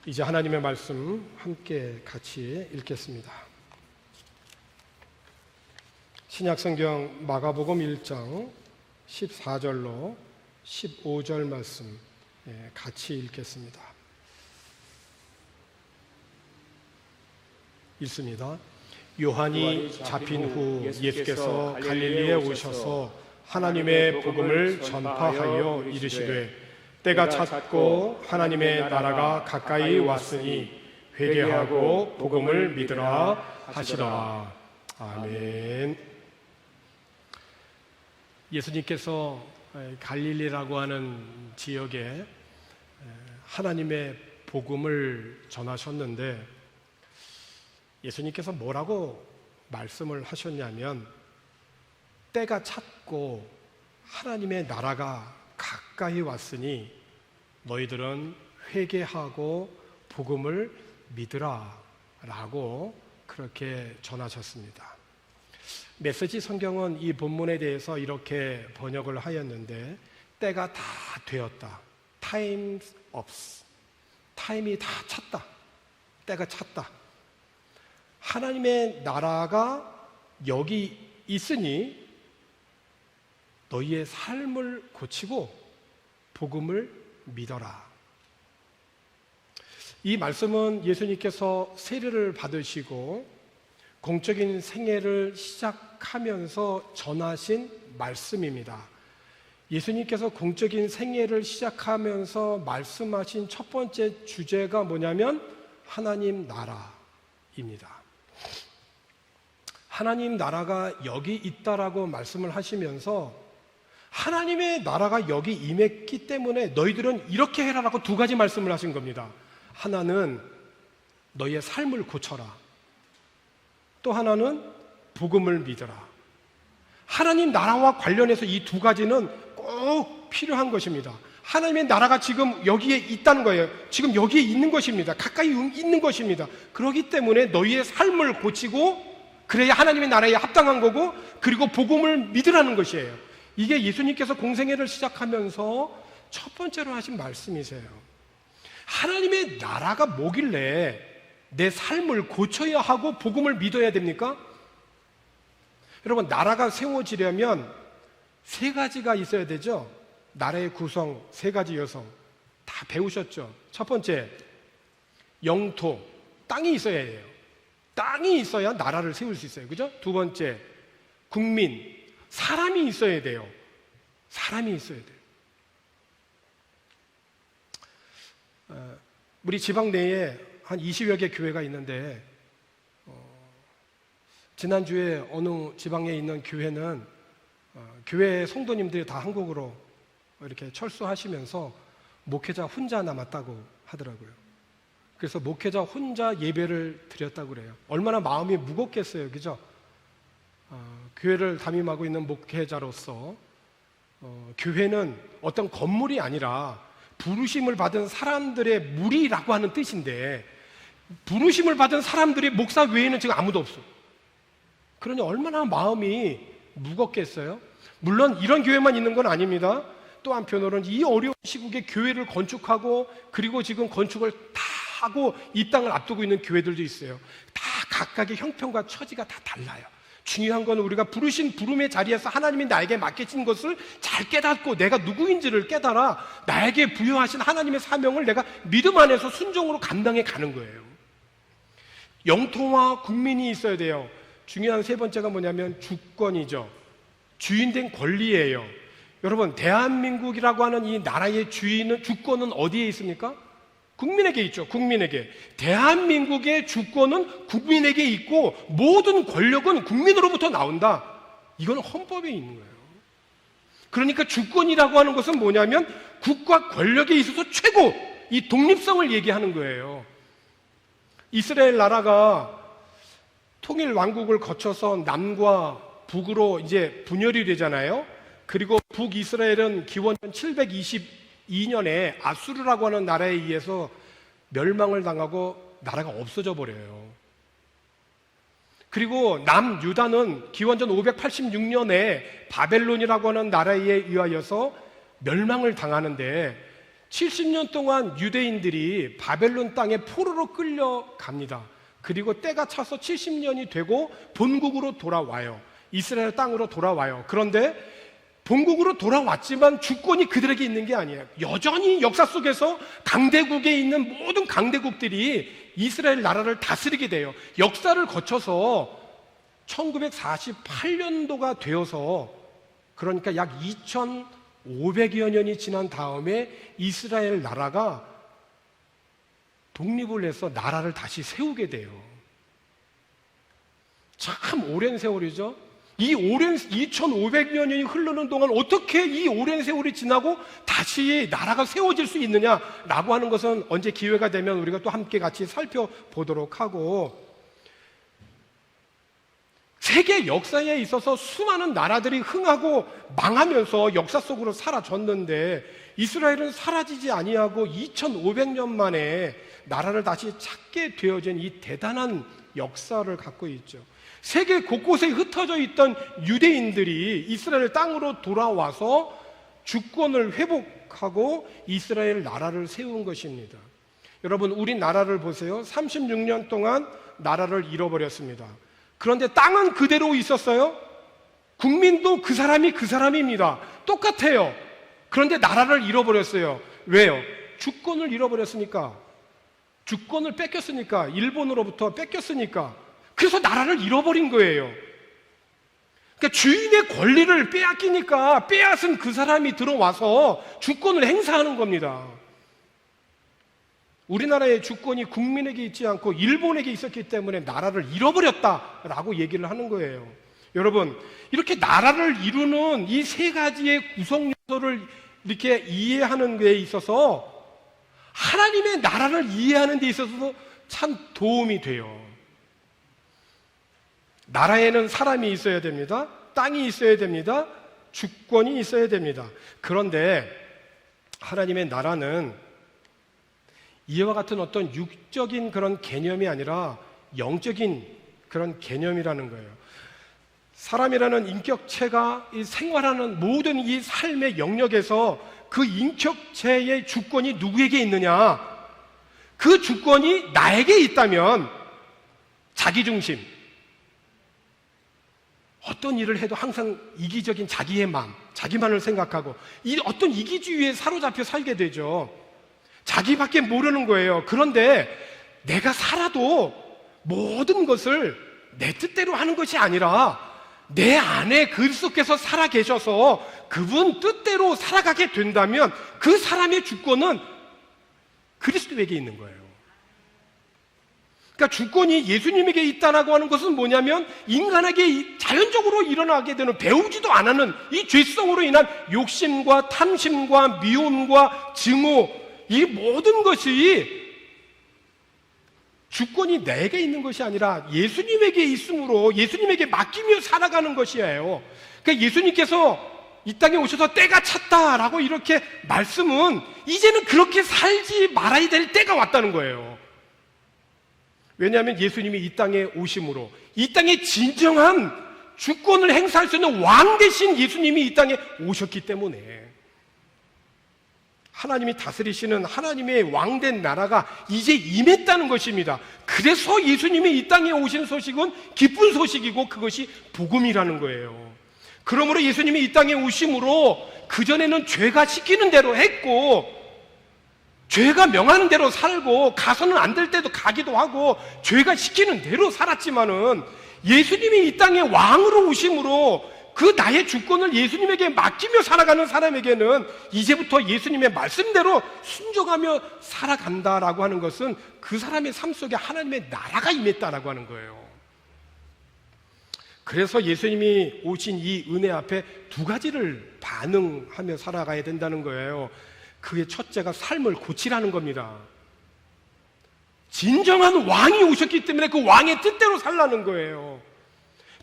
이제 하나님의 말씀 함께 같이 읽겠습니다. 신약성경 마가복음 1장 14절로 15절 말씀 같이 읽겠습니다. 읽습니다. 요한이 잡힌 후 예수께서 갈릴리에 오셔서 하나님의 복음을 전파하여 이르시되 때가 찼고 하나님의 나라가 가까이 왔으니 회개하고 복음을 믿으라 하시라. 아멘. 예수님께서 갈릴리라고 하는 지역에 하나님의 복음을 전하셨는데 예수님께서 뭐라고 말씀을 하셨냐면 때가 찼고 하나님의 나라가 가까이 왔으니 너희들은 회개하고 복음을 믿으라 라고 그렇게 전하셨습니다. 메시지 성경은 이 본문에 대해서 이렇게 번역을 하였는데 때가 다 되었다. Time's up. 타임이 다 찼다. 때가 찼다. 하나님의 나라가 여기 있으니 너희의 삶을 고치고 복음을 믿어라. 이 말씀은 예수님께서 세례를 받으시고 공적인 생애를 시작하면서 전하신 말씀입니다. 예수님께서 공적인 생애를 시작하면서 말씀하신 첫 번째 주제가 뭐냐면 하나님 나라입니다. 하나님 나라가 여기 있다라고 말씀을 하시면서 하나님의 나라가 여기 임했기 때문에 너희들은 이렇게 해라라고 두 가지 말씀을 하신 겁니다. 하나는 너희의 삶을 고쳐라. 또 하나는 복음을 믿어라. 하나님 나라와 관련해서 이 두 가지는 꼭 필요한 것입니다. 하나님의 나라가 지금 여기에 있다는 거예요. 지금 여기에 있는 것입니다. 가까이 있는 것입니다. 그렇기 때문에 너희의 삶을 고치고 그래야 하나님의 나라에 합당한 거고 그리고 복음을 믿으라는 것이에요. 이게 예수님께서 공생애를 시작하면서 첫 번째로 하신 말씀이세요. 하나님의 나라가 뭐길래 내 삶을 고쳐야 하고 복음을 믿어야 됩니까? 여러분, 나라가 세워지려면 세 가지가 있어야 되죠. 나라의 구성 세 가지 요소 다 배우셨죠. 첫 번째, 영토, 땅이 있어야 해요. 땅이 있어야 나라를 세울 수 있어요. 그죠? 두 번째, 국민, 사람이 있어야 돼요. 사람이 있어야 돼요. 우리 지방 내에 한 20여 개 교회가 있는데 지난주에 어느 지방에 있는 교회는 교회 성도님들이 다 한국으로 이렇게 철수하시면서 목회자 혼자 남았다고 하더라고요. 그래서 목회자 혼자 예배를 드렸다고 그래요. 얼마나 마음이 무겁겠어요. 그죠? 교회를 담임하고 있는 목회자로서 교회는 어떤 건물이 아니라 부르심을 받은 사람들의 무리라고 하는 뜻인데 부르심을 받은 사람들의 목사 외에는 지금 아무도 없어. 그러니 얼마나 마음이 무겁겠어요? 물론 이런 교회만 있는 건 아닙니다. 또 한편으로는 이 어려운 시국에 교회를 건축하고 그리고 지금 건축을 다 하고 입당을 앞두고 있는 교회들도 있어요. 다 각각의 형편과 처지가 다 달라요. 중요한 건 우리가 부르신 부름의 자리에서 하나님이 나에게 맡겨진 것을 잘 깨닫고 내가 누구인지를 깨달아 나에게 부여하신 하나님의 사명을 내가 믿음 안에서 순종으로 감당해 가는 거예요. 영토와 국민이 있어야 돼요. 중요한 세 번째가 뭐냐면 주권이죠. 주인된 권리예요. 여러분, 대한민국이라고 하는 이 나라의 주권은 어디에 있습니까? 국민에게 있죠. 국민에게. 대한민국의 주권은 국민에게 있고 모든 권력은 국민으로부터 나온다. 이건 헌법에 있는 거예요. 그러니까 주권이라고 하는 것은 뭐냐면 국가 권력에 있어서 최고 이 독립성을 얘기하는 거예요. 이스라엘 나라가 통일 왕국을 거쳐서 남과 북으로 이제 분열이 되잖아요. 그리고 북이스라엘은 기원전 722년에 아수르라고 하는 나라에 의해서 멸망을 당하고 나라가 없어져 버려요. 그리고 남유다는 기원전 586년에 바벨론이라고 하는 나라에 의하여서 멸망을 당하는데 70년 동안 유대인들이 바벨론 땅에 포로로 끌려갑니다. 그리고 때가 차서 70년이 되고 본국으로 돌아와요. 이스라엘 땅으로 돌아와요. 그런데 본국으로 돌아왔지만 주권이 그들에게 있는 게 아니에요. 여전히 역사 속에서 강대국에 있는 모든 강대국들이 이스라엘 나라를 다스리게 돼요. 역사를 거쳐서 1948년도가 되어서, 그러니까 약 2500여 년이 지난 다음에 이스라엘 나라가 독립을 해서 나라를 다시 세우게 돼요. 참 오랜 세월이죠. 이 오랜 2500여 년이 흐르는 동안 어떻게 이 오랜 세월이 지나고 다시 나라가 세워질 수 있느냐라고 하는 것은 언제 기회가 되면 우리가 또 함께 같이 살펴보도록 하고, 세계 역사에 있어서 수많은 나라들이 흥하고 망하면서 역사 속으로 사라졌는데 이스라엘은 사라지지 아니하고 2500년 만에 나라를 다시 찾게 되어진 이 대단한 역사를 갖고 있죠. 세계 곳곳에 흩어져 있던 유대인들이 이스라엘 땅으로 돌아와서 주권을 회복하고 이스라엘 나라를 세운 것입니다. 여러분, 우리 나라를 보세요. 36년 동안 나라를 잃어버렸습니다. 그런데 땅은 그대로 있었어요. 국민도 그 사람입니다. 똑같아요. 그런데 나라를 잃어버렸어요. 왜요? 주권을 잃어버렸으니까. 주권을 뺏겼으니까. 일본으로부터 뺏겼으니까. 그래서 나라를 잃어버린 거예요. 그러니까 주인의 권리를 빼앗기니까 빼앗은 그 사람이 들어와서 주권을 행사하는 겁니다. 우리나라의 주권이 국민에게 있지 않고 일본에게 있었기 때문에 나라를 잃어버렸다라고 얘기를 하는 거예요. 여러분, 이렇게 나라를 이루는 이 세 가지의 구성 요소를 이렇게 이해하는 데 있어서 하나님의 나라를 이해하는 데 있어서도 참 도움이 돼요. 나라에는 사람이 있어야 됩니다. 땅이 있어야 됩니다. 주권이 있어야 됩니다. 그런데 하나님의 나라는 이와 같은 어떤 육적인 그런 개념이 아니라 영적인 그런 개념이라는 거예요. 사람이라는 인격체가 이 생활하는 모든 이 삶의 영역에서 그 인격체의 주권이 누구에게 있느냐? 그 주권이 나에게 있다면 자기중심, 어떤 일을 해도 항상 이기적인 자기의 마음, 자기만을 생각하고 이 어떤 이기주의에 사로잡혀 살게 되죠. 자기밖에 모르는 거예요. 그런데 내가 살아도 모든 것을 내 뜻대로 하는 것이 아니라 내 안에 그리스도께서 살아 계셔서 그분 뜻대로 살아가게 된다면 그 사람의 주권은 그리스도에게 있는 거예요. 그러니까 주권이 예수님에게 있다라고 하는 것은 뭐냐면 인간에게 자연적으로 일어나게 되는 배우지도 않았는 이 죄성으로 인한 욕심과 탐심과 미움과 증오, 이 모든 것이 주권이 내게 있는 것이 아니라 예수님에게 있으므로 예수님에게 맡기며 살아가는 것이에요. 그러니까 예수님께서 이 땅에 오셔서 때가 찼다라고 이렇게 말씀은 이제는 그렇게 살지 말아야 될 때가 왔다는 거예요. 왜냐하면 예수님이 이 땅에 오심으로 이 땅에 진정한 주권을 행사할 수 있는 왕 대신 예수님이 이 땅에 오셨기 때문에 하나님이 다스리시는 하나님의 왕된 나라가 이제 임했다는 것입니다. 그래서 예수님이 이 땅에 오신 소식은 기쁜 소식이고 그것이 복음이라는 거예요. 그러므로 예수님이 이 땅에 오심으로 그전에는 죄가 시키는 대로 했고 죄가 명하는 대로 살고 가서는 안 될 때도 가기도 하고 죄가 시키는 대로 살았지만은 예수님이 이 땅에 왕으로 오심으로 그 나의 주권을 예수님에게 맡기며 살아가는 사람에게는 이제부터 예수님의 말씀대로 순종하며 살아간다라고 하는 것은 그 사람의 삶 속에 하나님의 나라가 임했다라고 하는 거예요. 그래서 예수님이 오신 이 은혜 앞에 두 가지를 반응하며 살아가야 된다는 거예요. 그의 첫째가 삶을 고치라는 겁니다. 진정한 왕이 오셨기 때문에 그 왕의 뜻대로 살라는 거예요.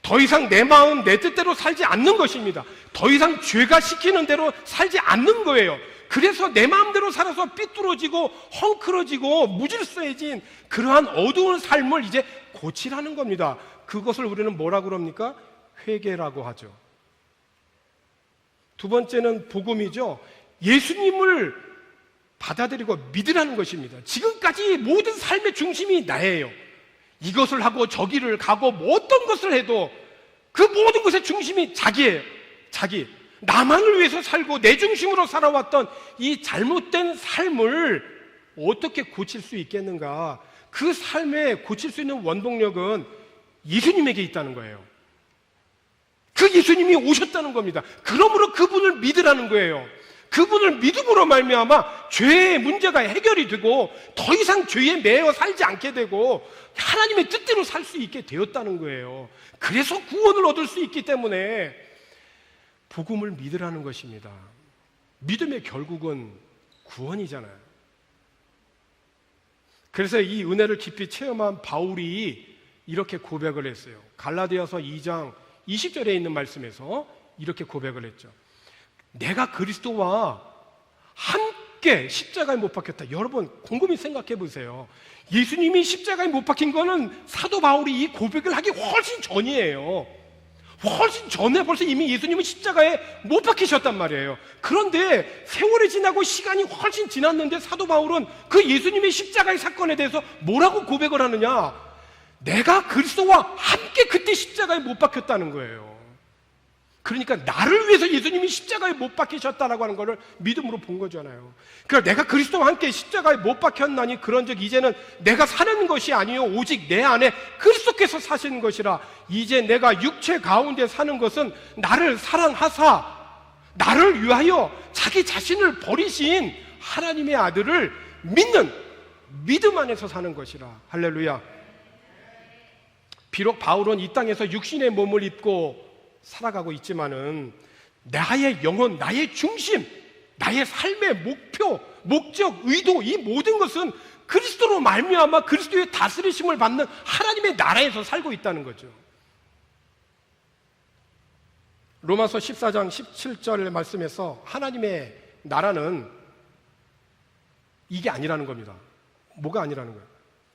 더 이상 내 마음, 내 뜻대로 살지 않는 것입니다. 더 이상 죄가 시키는 대로 살지 않는 거예요. 그래서 내 마음대로 살아서 삐뚤어지고 헝클어지고 무질서해진 그러한 어두운 삶을 이제 고치라는 겁니다. 그것을 우리는 뭐라고 그럽니까? 회개라고 하죠. 두 번째는 복음이죠. 예수님을 받아들이고 믿으라는 것입니다. 지금까지 모든 삶의 중심이 나예요. 이것을 하고 저기를 가고 뭐 어떤 것을 해도 그 모든 것의 중심이 자기예요. 자기. 나만을 위해서 살고 내 중심으로 살아왔던 이 잘못된 삶을 어떻게 고칠 수 있겠는가? 그 삶에 고칠 수 있는 원동력은 예수님에게 있다는 거예요. 그 예수님이 오셨다는 겁니다. 그러므로 그분을 믿으라는 거예요. 그분을 믿음으로 말미암아 죄의 문제가 해결이 되고 더 이상 죄에 매여 살지 않게 되고 하나님의 뜻대로 살 수 있게 되었다는 거예요. 그래서 구원을 얻을 수 있기 때문에 복음을 믿으라는 것입니다. 믿음의 결국은 구원이잖아요. 그래서 이 은혜를 깊이 체험한 바울이 이렇게 고백을 했어요. 갈라디아서 2장 20절에 있는 말씀에서 이렇게 고백을 했죠. 내가 그리스도와 함께 십자가에 못 박혔다. 여러분 곰곰이 생각해 보세요. 예수님이 십자가에 못 박힌 거는 사도 바울이 이 고백을 하기 훨씬 전이에요. 훨씬 전에 벌써 이미 예수님은 십자가에 못 박히셨단 말이에요. 그런데 세월이 지나고 시간이 훨씬 지났는데 사도 바울은 그 예수님의 십자가의 사건에 대해서 뭐라고 고백을 하느냐? 내가 그리스도와 함께 그때 십자가에 못 박혔다는 거예요. 그러니까 나를 위해서 예수님이 십자가에 못 박히셨다라고 하는 것을 믿음으로 본 거잖아요. 그러니까 내가 그리스도와 함께 십자가에 못 박혔나니 그런즉 이제는 내가 사는 것이 아니요 오직 내 안에 그리스도께서 사시는 것이라. 이제 내가 육체 가운데 사는 것은 나를 사랑하사 나를 위하여 자기 자신을 버리신 하나님의 아들을 믿는 믿음 안에서 사는 것이라. 할렐루야. 비록 바울은 이 땅에서 육신의 몸을 입고 살아가고 있지만은 나의 영혼, 나의 중심, 나의 삶의 목표, 목적, 의도 이 모든 것은 그리스도로 말미암아 그리스도의 다스리심을 받는 하나님의 나라에서 살고 있다는 거죠. 로마서 14장 17절 말씀에서 하나님의 나라는 이게 아니라는 겁니다. 뭐가 아니라는 거예요?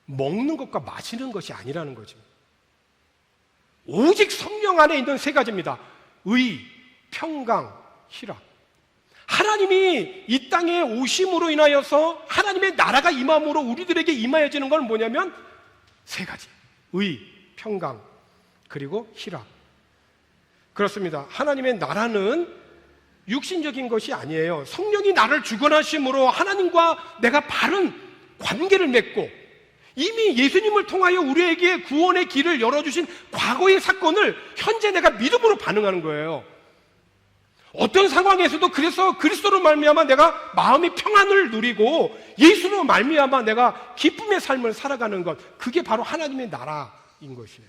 먹는 것과 마시는 것이 아니라는 거죠. 오직 성령 안에 있는 세 가지입니다. 의, 평강, 희락. 하나님이 이 땅에 오심으로 인하여서 하나님의 나라가 임함으로 우리들에게 임하여지는 건 뭐냐면 세 가지. 의, 평강, 그리고 희락. 그렇습니다. 하나님의 나라는 육신적인 것이 아니에요. 성령이 나를 주관하심으로 하나님과 내가 바른 관계를 맺고 이미 예수님을 통하여 우리에게 구원의 길을 열어주신 과거의 사건을 현재 내가 믿음으로 반응하는 거예요. 어떤 상황에서도 그래서 그리스도로 말미암아 내가 마음의 평안을 누리고 예수로 말미암아 내가 기쁨의 삶을 살아가는 것, 그게 바로 하나님의 나라인 것이에요.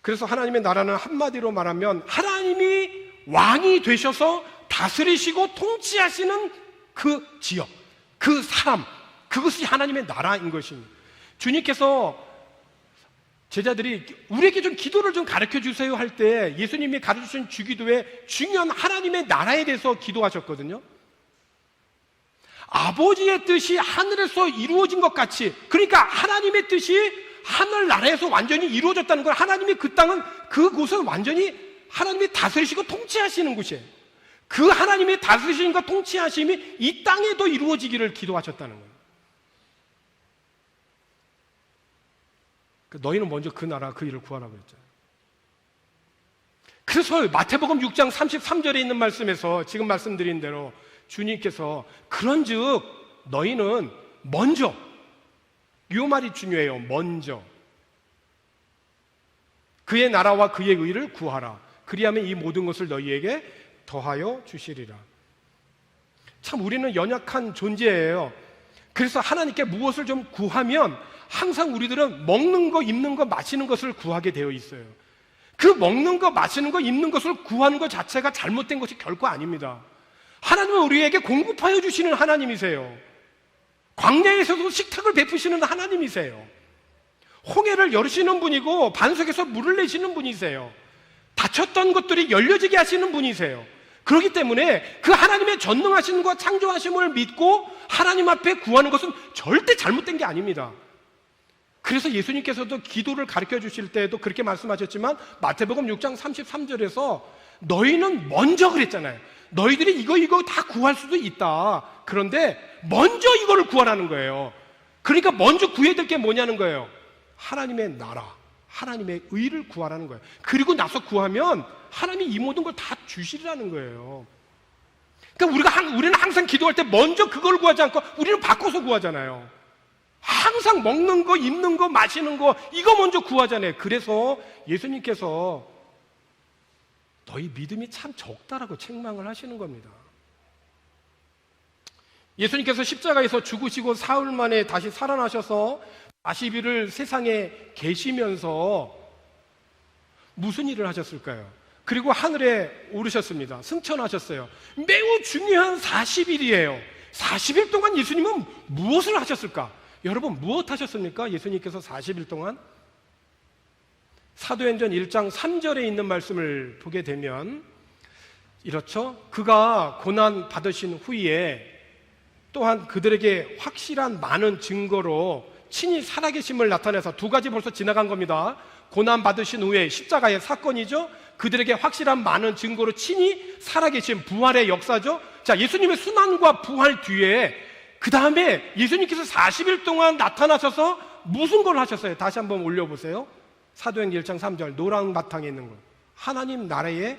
그래서 하나님의 나라는 한마디로 말하면 하나님이 왕이 되셔서 다스리시고 통치하시는 그 지역, 그 사람, 그것이 하나님의 나라인 것입니다. 주님께서 제자들이 우리에게 좀 기도를 좀 가르쳐 주세요 할 때 예수님이 가르쳐 주신 주기도에 중요한 하나님의 나라에 대해서 기도하셨거든요. 아버지의 뜻이 하늘에서 이루어진 것 같이, 그러니까 하나님의 뜻이 하늘나라에서 완전히 이루어졌다는 걸, 하나님이 그 땅은 그곳은 완전히 하나님이 다스리시고 통치하시는 곳이에요. 그 하나님의 다스리심과 통치하심이 이 땅에도 이루어지기를 기도하셨다는 거예요. 너희는 먼저 그 나라 그 일을 구하라고 했잖아요. 그래서 마태복음 6장 33절에 있는 말씀에서 지금 말씀드린 대로 주님께서 그런즉 너희는 먼저, 이 말이 중요해요. 먼저 그의 나라와 그의 의를 구하라. 그리하면 이 모든 것을 너희에게 더하여 주시리라. 참 우리는 연약한 존재예요. 그래서 하나님께 무엇을 좀 구하면 항상 우리들은 먹는 거, 입는 거, 마시는 것을 구하게 되어 있어요. 그 먹는 거, 마시는 거, 입는 것을 구하는 것 자체가 잘못된 것이 결코 아닙니다. 하나님은 우리에게 공급하여 주시는 하나님이세요. 광야에서도 식탁을 베푸시는 하나님이세요. 홍해를 열으시는 분이고 반석에서 물을 내시는 분이세요. 닫혔던 것들이 열려지게 하시는 분이세요. 그렇기 때문에 그 하나님의 전능하심과 창조하심을 믿고 하나님 앞에 구하는 것은 절대 잘못된 게 아닙니다. 그래서 예수님께서도 기도를 가르쳐 주실 때에도 그렇게 말씀하셨지만 마태복음 6장 33절에서 너희는 먼저 그랬잖아요. 너희들이 이거 다 구할 수도 있다. 그런데 먼저 이거를 구하라는 거예요. 그러니까 먼저 구해야 될 게 뭐냐는 거예요. 하나님의 나라, 하나님의 의를 구하라는 거예요. 그리고 나서 구하면 하나님이 이 모든 걸 다 주시라는 거예요. 그러니까 우리는 항상 기도할 때 먼저 그걸 구하지 않고 우리는 바꿔서 구하잖아요. 항상 먹는 거, 입는 거, 마시는 거 이거 먼저 구하잖아요. 그래서 예수님께서 너희 믿음이 참 적다라고 책망을 하시는 겁니다. 예수님께서 십자가에서 죽으시고 사흘 만에 다시 살아나셔서 40일을 세상에 계시면서 무슨 일을 하셨을까요? 그리고 하늘에 오르셨습니다. 승천하셨어요. 매우 중요한 40일이에요. 40일 동안 예수님은 무엇을 하셨을까? 여러분 무엇 하셨습니까? 예수님께서 40일 동안 사도행전 1장 3절에 있는 말씀을 보게 되면 이렇죠. 그가 고난 받으신 후에 또한 그들에게 확실한 많은 증거로 친히 살아계심을 나타내서 두 가지 벌써 지나간 겁니다. 고난 받으신 후에 십자가의 사건이죠. 그들에게 확실한 많은 증거로 친히 살아계신 부활의 역사죠. 자, 예수님의 순환과 부활 뒤에 그 다음에 예수님께서 40일 동안 나타나셔서 무슨 걸 하셨어요? 다시 한번 올려보세요. 사도행전 1장 3절 노랑 바탕에 있는 것, 하나님 나라의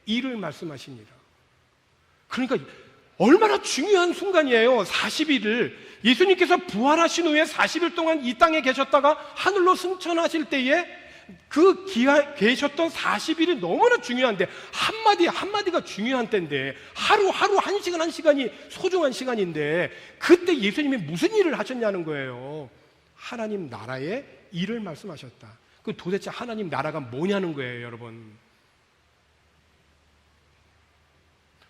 일을 말씀하십니다. 그러니까 얼마나 중요한 순간이에요. 40일을 예수님께서 부활하신 후에 40일 동안 이 땅에 계셨다가 하늘로 승천하실 때에 그 계셨던 40일이 너무나 중요한데 한마디 한마디가 중요한 때인데 하루 한 시간 한 시간이 소중한 시간인데 그때 예수님이 무슨 일을 하셨냐는 거예요. 하나님 나라의 일을 말씀하셨다. 그 도대체 하나님 나라가 뭐냐는 거예요, 여러분.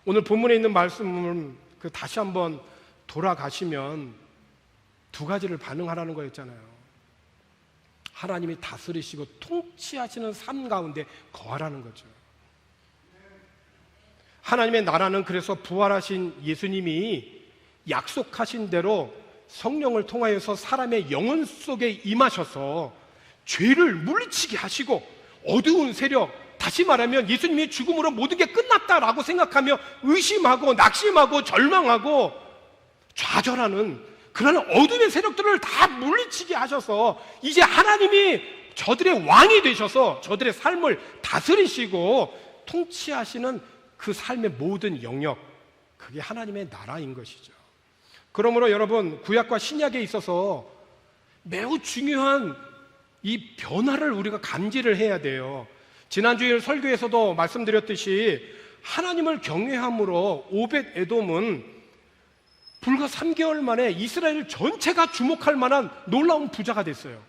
오늘 본문에 있는 말씀을 다시 한번 돌아가시면 두 가지를 반응하라는 거였잖아요. 하나님이 다스리시고 통치하시는 삶 가운데 거하라는 거죠. 하나님의 나라는 그래서 부활하신 예수님이 약속하신 대로 성령을 통하여서 사람의 영혼 속에 임하셔서 죄를 물리치게 하시고 어두운 세력, 다시 말하면 예수님의 죽음으로 모든 게 끝났다라고 생각하며 의심하고 낙심하고 절망하고 좌절하는 그런 어둠의 세력들을 다 물리치게 하셔서 이제 하나님이 저들의 왕이 되셔서 저들의 삶을 다스리시고 통치하시는 그 삶의 모든 영역, 그게 하나님의 나라인 것이죠. 그러므로 여러분, 구약과 신약에 있어서 매우 중요한 이 변화를 우리가 감지를 해야 돼요. 지난주일 설교에서도 말씀드렸듯이 하나님을 경외함으로 오벳 에돔은 불과 3개월 만에 이스라엘 전체가 주목할 만한 놀라운 부자가 됐어요.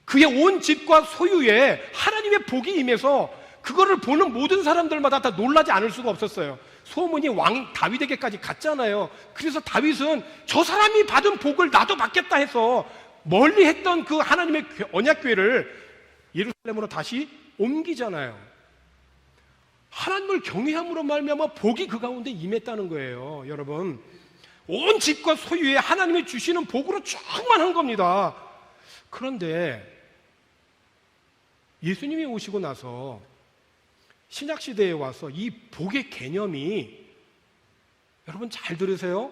그의 온 집과 소유에 하나님의 복이 임해서 그거를 보는 모든 사람들마다 다 놀라지 않을 수가 없었어요. 소문이 왕 다윗에게까지 갔잖아요. 그래서 다윗은 저 사람이 받은 복을 나도 받겠다 해서 멀리 했던 그 하나님의 언약궤를 예루살렘으로 다시 옮기잖아요. 하나님을 경외함으로 말미암아 복이 그 가운데 임했다는 거예요. 여러분, 온 집과 소유에 하나님이 주시는 복으로 충만한 겁니다. 그런데 예수님이 오시고 나서 신약시대에 와서 이 복의 개념이, 여러분 잘 들으세요,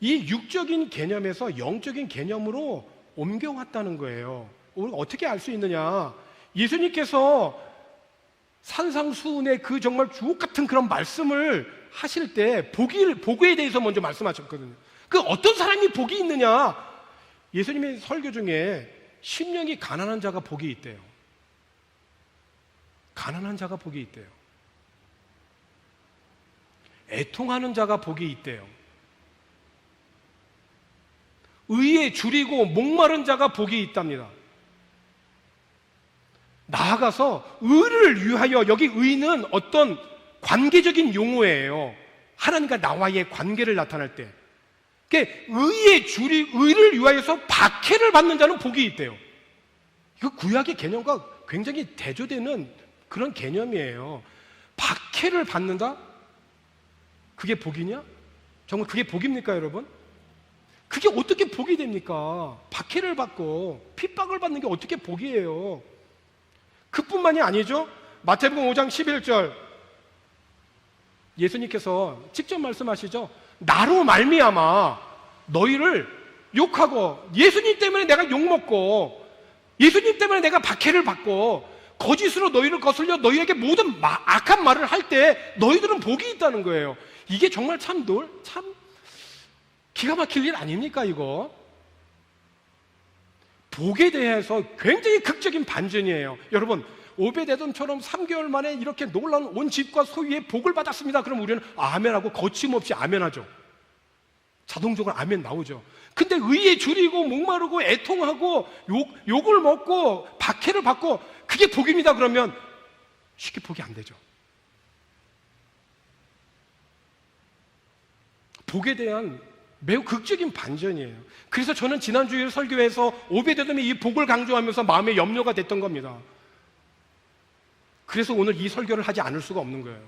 이 육적인 개념에서 영적인 개념으로 옮겨왔다는 거예요. 우리가 어떻게 알 수 있느냐? 예수님께서 산상수훈의 그 정말 주옥 같은 그런 말씀을 하실 때 복에 대해서 먼저 말씀하셨거든요. 그 어떤 사람이 복이 있느냐? 예수님의 설교 중에 심령이 가난한 자가 복이 있대요. 가난한 자가 복이 있대요. 애통하는 자가 복이 있대요. 의에 줄이고 목마른 자가 복이 있답니다. 나아가서 의를 위하여, 여기 의는 어떤 관계적인 용어예요. 하나님과 나와의 관계를 나타낼 때. 그러니까 의를 위하여서 박해를 받는 자는 복이 있대요. 이거 구약의 개념과 굉장히 대조되는 그런 개념이에요. 박해를 받는다? 그게 복이냐? 정말 그게 복입니까, 여러분? 그게 어떻게 복이 됩니까? 박해를 받고 핍박을 받는 게 어떻게 복이에요? 그뿐만이 아니죠. 마태복음 5장 11절 예수님께서 직접 말씀하시죠. 나로 말미암아 너희를 욕하고, 예수님 때문에 내가 욕먹고, 예수님 때문에 내가 박해를 받고, 거짓으로 너희를 거슬려 너희에게 모든 악한 말을 할 때 너희들은 복이 있다는 거예요. 이게 정말 참 기가 막힐 일 아닙니까 이거? 복에 대해서 굉장히 극적인 반전이에요. 여러분, 오베데돔처럼 3개월 만에 이렇게 놀라운 온 집과 소유의 복을 받았습니다. 그럼 우리는 아멘하고 거침없이 아멘하죠. 자동적으로 아멘 나오죠. 근데 의에 줄이고 목마르고 애통하고 욕을 먹고 박해를 받고 그게 복입니다. 그러면 쉽게 복이 안 되죠. 복에 대한 매우 극적인 반전이에요. 그래서 저는 지난주에 설교에서 오베데돔의 이 복을 강조하면서 마음에 염려가 됐던 겁니다. 그래서 오늘 이 설교를 하지 않을 수가 없는 거예요.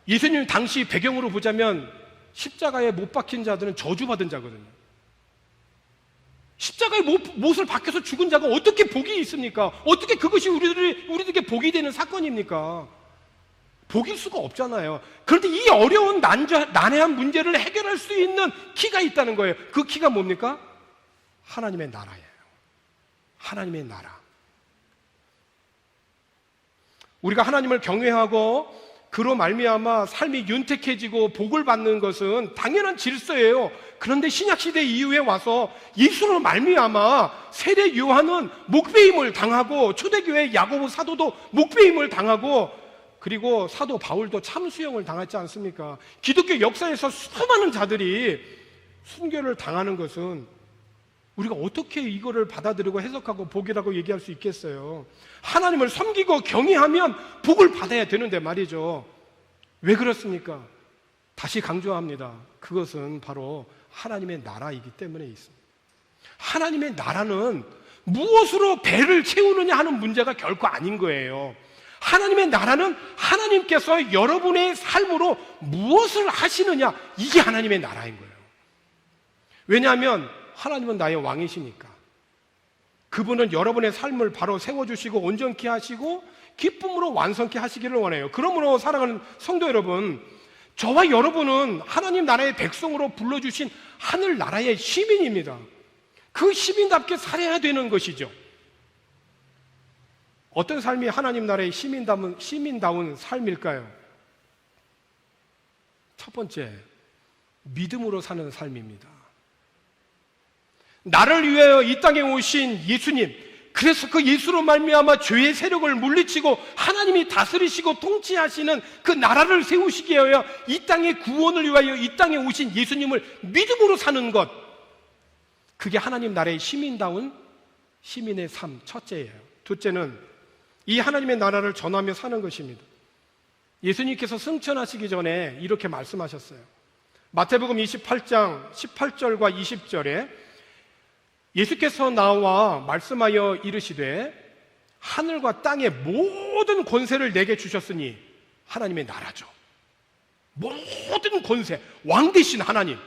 예수님 당시 배경으로 보자면 십자가에 못 박힌 자들은 저주받은 자거든요. 십자가에 못을 박혀서 죽은 자가 어떻게 복이 있습니까? 어떻게 그것이 우리들에게 복이 되는 사건입니까? 복일 수가 없잖아요. 그런데 이 어려운 난해한 문제를 해결할 수 있는 키가 있다는 거예요. 그 키가 뭡니까? 하나님의 나라예요. 하나님의 나라. 우리가 하나님을 경외하고 그로 말미암아 삶이 윤택해지고 복을 받는 것은 당연한 질서예요. 그런데 신약시대 이후에 와서 예수로 말미암아 세례 요한은 목배임을 당하고, 초대교회 야고보 사도도 목배임을 당하고, 그리고 사도 바울도 참수형을 당했지 않습니까? 기독교 역사에서 수많은 자들이 순교를 당하는 것은 우리가 어떻게 이거를 받아들이고 해석하고 복이라고 얘기할 수 있겠어요? 하나님을 섬기고 경외하면 복을 받아야 되는데 말이죠. 왜 그렇습니까? 다시 강조합니다. 그것은 바로 하나님의 나라이기 때문에 있습니다. 하나님의 나라는 무엇으로 배를 채우느냐 하는 문제가 결코 아닌 거예요. 하나님의 나라는 하나님께서 여러분의 삶으로 무엇을 하시느냐, 이게 하나님의 나라인 거예요. 왜냐하면 하나님은 나의 왕이시니까. 그분은 여러분의 삶을 바로 세워주시고 온전케 하시고 기쁨으로 완성케 하시기를 원해요. 그러므로 사랑하는 성도 여러분, 저와 여러분은 하나님 나라의 백성으로 불러주신 하늘나라의 시민입니다. 그 시민답게 살아야 되는 것이죠. 어떤 삶이 하나님 나라의 시민다운 삶일까요? 첫 번째, 믿음으로 사는 삶입니다. 나를 위하여 이 땅에 오신 예수님, 그래서 그 예수로 말미암아 죄의 세력을 물리치고 하나님이 다스리시고 통치하시는 그 나라를 세우시기 위하여 이 땅의 구원을 위하여 이 땅에 오신 예수님을 믿음으로 사는 것, 그게 하나님 나라의 시민다운 시민의 삶, 첫째예요. 둘째는 이 하나님의 나라를 전하며 사는 것입니다. 예수님께서 승천하시기 전에 이렇게 말씀하셨어요. 마태복음 28장 18절과 20절에 예수께서 나와 말씀하여 이르시되 하늘과 땅의 모든 권세를 내게 주셨으니, 하나님의 나라죠. 모든 권세, 왕 되신 하나님,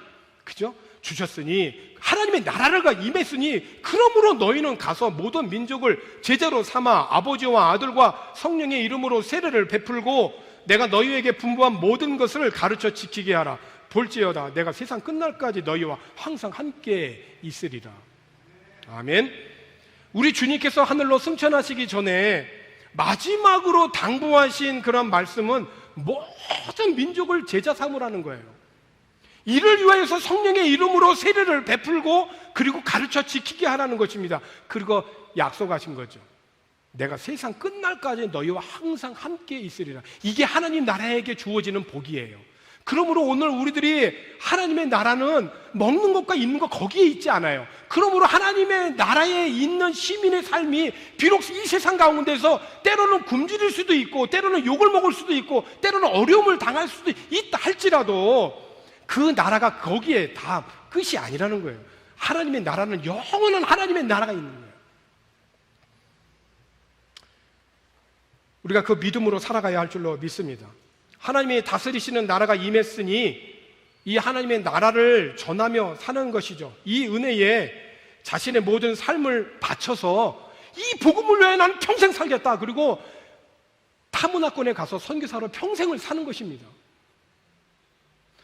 그죠? 주셨으니, 하나님의 나라가 임했으니, 그러므로 너희는 가서 모든 민족을 제자로 삼아 아버지와 아들과 성령의 이름으로 세례를 베풀고 내가 너희에게 분부한 모든 것을 가르쳐 지키게 하라. 볼지어다 내가 세상 끝날까지 너희와 항상 함께 있으리라. 아멘. 우리 주님께서 하늘로 승천하시기 전에 마지막으로 당부하신 그런 말씀은 모든 민족을 제자 삼으라는 거예요. 이를 위하여서 성령의 이름으로 세례를 베풀고 그리고 가르쳐 지키게 하라는 것입니다. 그리고 약속하신 거죠. 내가 세상 끝날까지 너희와 항상 함께 있으리라. 이게 하나님 나라에게 주어지는 복이에요. 그러므로 오늘 우리들이 하나님의 나라는 먹는 것과 있는 것 거기에 있지 않아요. 그러므로 하나님의 나라에 있는 시민의 삶이 비록 이 세상 가운데서 때로는 굶주릴 수도 있고 때로는 욕을 먹을 수도 있고 때로는 어려움을 당할 수도 있다 할지라도 그 나라가 거기에 다 끝이 아니라는 거예요. 하나님의 나라는 영원한 하나님의 나라가 있는 거예요. 우리가 그 믿음으로 살아가야 할 줄로 믿습니다. 하나님이 다스리시는 나라가 임했으니 이 하나님의 나라를 전하며 사는 것이죠. 이 은혜에 자신의 모든 삶을 바쳐서 이 복음을 위해 나는 평생 살겠다, 그리고 다 타문화권에 가서 선교사로 평생을 사는 것입니다.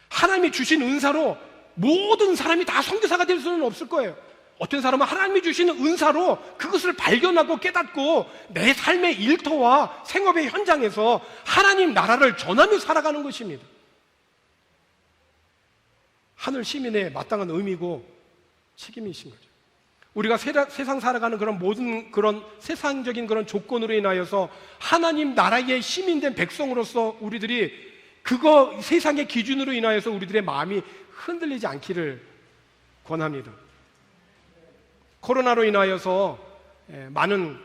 하나님이 주신 은사로 모든 사람이 다 선교사가 될 수는 없을 거예요. 어떤 사람은 하나님이 주시는 은사로 그것을 발견하고 깨닫고 내 삶의 일터와 생업의 현장에서 하나님 나라를 전하며 살아가는 것입니다. 하늘 시민의 마땅한 의미고 책임이신 거죠. 우리가 세상 살아가는 그런 모든 그런 세상적인 그런 조건으로 인하여서 하나님 나라의 시민된 백성으로서 우리들이 그거 세상의 기준으로 인하여서 우리들의 마음이 흔들리지 않기를 권합니다. 코로나로 인하여서 많은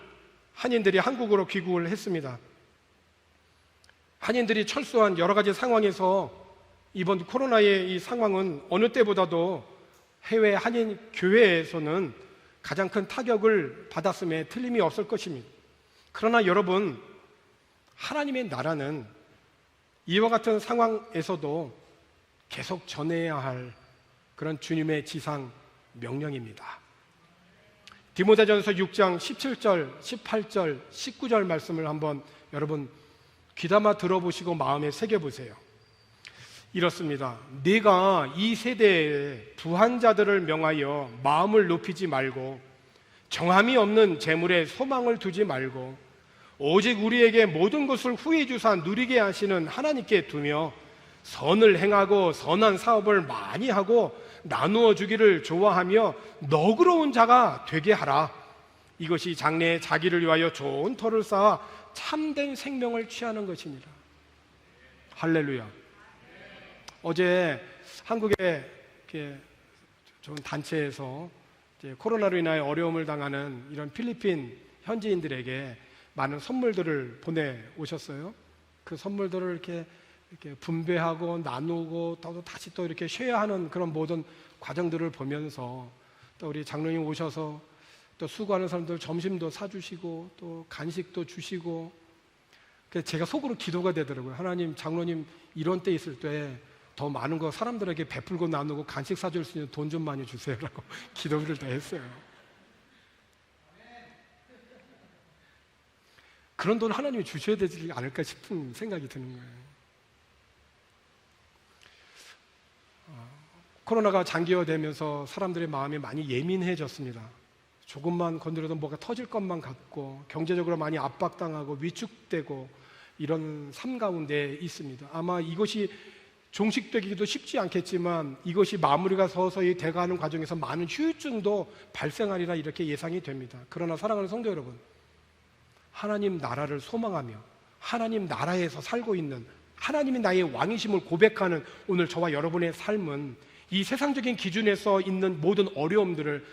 한인들이 한국으로 귀국을 했습니다. 한인들이 철수한 여러 가지 상황에서 이번 코로나의 이 상황은 어느 때보다도 해외 한인 교회에서는 가장 큰 타격을 받았음에 틀림이 없을 것입니다. 그러나 여러분, 하나님의 나라는 이와 같은 상황에서도 계속 전해야 할 그런 주님의 지상 명령입니다. 디모데전서 6장 17절, 18절, 19절 말씀을 한번 여러분 귀담아 들어보시고 마음에 새겨보세요. 이렇습니다. 네가 이 세대의 부한 자들을 명하여 마음을 높이지 말고 정함이 없는 재물에 소망을 두지 말고 오직 우리에게 모든 것을 후히 주사 누리게 하시는 하나님께 두며 선을 행하고 선한 사업을 많이 하고 나누어 주기를 좋아하며 너그러운 자가 되게 하라. 이것이 장래에 자기를 위하여 좋은 터를 쌓아 참된 생명을 취하는 것입니다. 할렐루야. 어제 한국의 좋은 단체에서 이제 코로나로 인하여 어려움을 당하는 이런 필리핀 현지인들에게 많은 선물들을 보내오셨어요. 그 선물들을 이렇게 분배하고 나누고 또 다시 또 이렇게 쉐어하는 그런 모든 과정들을 보면서 또 우리 장로님 오셔서 또 수고하는 사람들 점심도 사주시고 또 간식도 주시고 그래서 제가 속으로 기도가 되더라고요. 하나님, 장로님 이런 때 있을 때 더 많은 거 사람들에게 베풀고 나누고 간식 사줄 수 있는 돈 좀 많이 주세요라고 기도를 다 했어요. 그런 돈 하나님이 주셔야 되지 않을까 싶은 생각이 드는 거예요. 코로나가 장기화되면서 사람들의 마음이 많이 예민해졌습니다. 조금만 건드려도 뭐가 터질 것만 같고 경제적으로 많이 압박당하고 위축되고 이런 삶 가운데 있습니다. 아마 이것이 종식되기도 쉽지 않겠지만 이것이 마무리가 서서히 돼가는 과정에서 많은 후유증도 발생하리라 이렇게 예상이 됩니다. 그러나 사랑하는 성도 여러분, 하나님 나라를 소망하며 하나님 나라에서 살고 있는 하나님이 나의 왕이심을 고백하는 오늘 저와 여러분의 삶은 이 세상적인 기준에서 있는 모든 어려움들을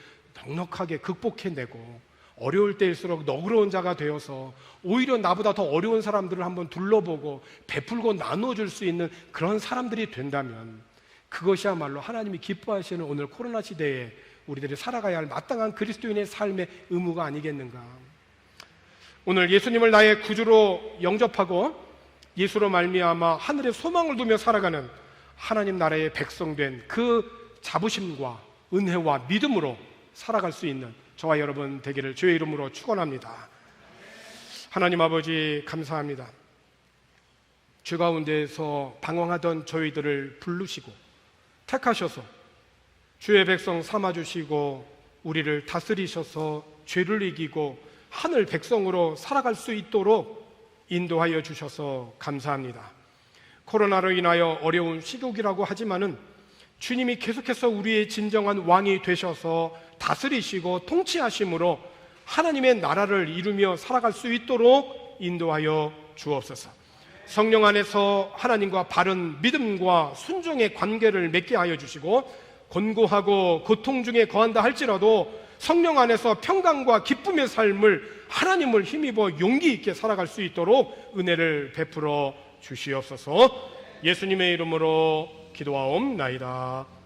넉넉하게 극복해내고 어려울 때일수록 너그러운 자가 되어서 오히려 나보다 더 어려운 사람들을 한번 둘러보고 베풀고 나눠줄 수 있는 그런 사람들이 된다면 그것이야말로 하나님이 기뻐하시는 오늘 코로나 시대에 우리들이 살아가야 할 마땅한 그리스도인의 삶의 의무가 아니겠는가. 오늘 예수님을 나의 구주로 영접하고 예수로 말미암아 하늘에 소망을 두며 살아가는 하나님 나라의 백성된 그 자부심과 은혜와 믿음으로 살아갈 수 있는 저와 여러분 되기를 주의 이름으로 축원합니다. 하나님 아버지 감사합니다. 죄 가운데에서 방황하던 저희들을 부르시고 택하셔서 주의 백성 삼아주시고 우리를 다스리셔서 죄를 이기고 하늘 백성으로 살아갈 수 있도록 인도하여 주셔서 감사합니다. 코로나로 인하여 어려운 시국이라고 하지만은 주님이 계속해서 우리의 진정한 왕이 되셔서 다스리시고 통치하심으로 하나님의 나라를 이루며 살아갈 수 있도록 인도하여 주옵소서. 성령 안에서 하나님과 바른 믿음과 순종의 관계를 맺게 하여 주시고 곤고하고 고통 중에 거한다 할지라도 성령 안에서 평강과 기쁨의 삶을 하나님을 힘입어 용기 있게 살아갈 수 있도록 은혜를 베풀어 주시옵소서. 예수님의 이름으로 기도하옵나이다.